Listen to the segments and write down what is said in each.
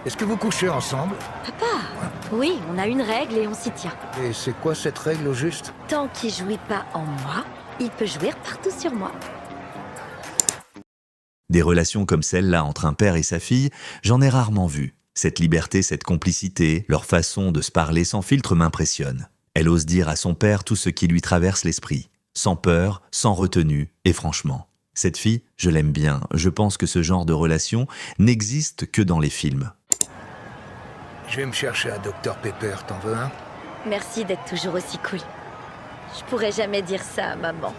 Est-ce que vous couchez ensemble? Oui, on a une règle et on s'y tient. Et c'est quoi cette règle au juste? Tant qu'il jouit pas en moi, il peut jouir partout sur moi. Des relations comme celle-là entre un père et sa fille, j'en ai rarement vu. Cette liberté, cette complicité, leur façon de se parler sans filtre m'impressionne. Elle ose dire à son père tout ce qui lui traverse l'esprit, sans peur, sans retenue, et franchement. Cette fille, je l'aime bien. Je pense que ce genre de relation n'existe que dans les films. Je vais me chercher un Dr Pepper, t'en veux un? Merci d'être toujours aussi cool. Je pourrais jamais dire ça à maman.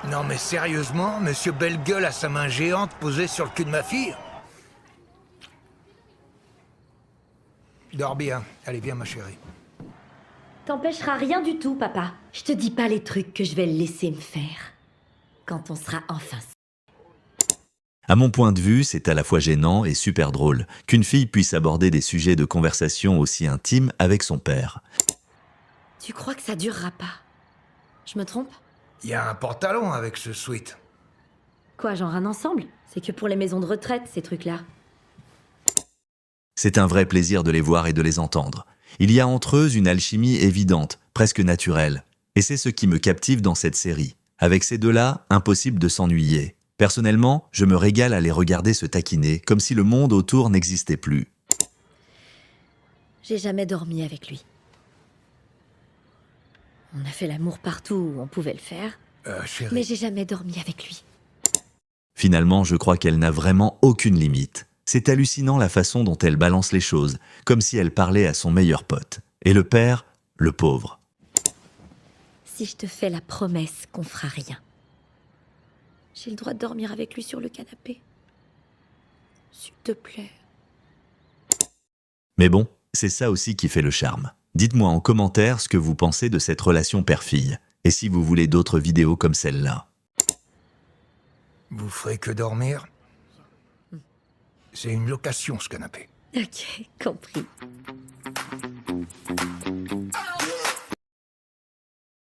Non mais sérieusement, Monsieur Belle-Gueule a sa main géante posée sur le cul de ma fille? Dors bien. Allez, viens ma chérie. T'empêchera rien du tout, papa. Je te dis pas les trucs que je vais le laisser me faire. Quand on sera enfin... À mon point de vue, c'est à la fois gênant et super drôle qu'une fille puisse aborder des sujets de conversation aussi intimes avec son père. Tu crois que ça durera pas? Je me trompe? Il y a un pantalon avec ce sweat. Quoi, genre un ensemble? C'est que pour les maisons de retraite, ces trucs-là. C'est un vrai plaisir de les voir et de les entendre. Il y a entre eux une alchimie évidente, presque naturelle. Et c'est ce qui me captive dans cette série. Avec ces deux-là, impossible de s'ennuyer. Personnellement, je me régale à les regarder se taquiner, comme si le monde autour n'existait plus. J'ai jamais dormi avec lui. On a fait l'amour partout où on pouvait le faire, Chérie. mais j'ai jamais dormi avec lui. Finalement, je crois qu'elle n'a vraiment aucune limite. C'est hallucinant la façon dont elle balance les choses, comme si elle parlait à son meilleur pote. Et le père, le pauvre. Si je te fais la promesse qu'on fera rien, j'ai le droit de dormir avec lui sur le canapé. S'il te plaît. Mais bon, c'est ça aussi qui fait le charme. Dites-moi en commentaire ce que vous pensez de cette relation père-fille, et si vous voulez d'autres vidéos comme celle-là. Vous ferez que dormir? C'est une location, ce canapé. Ok, compris.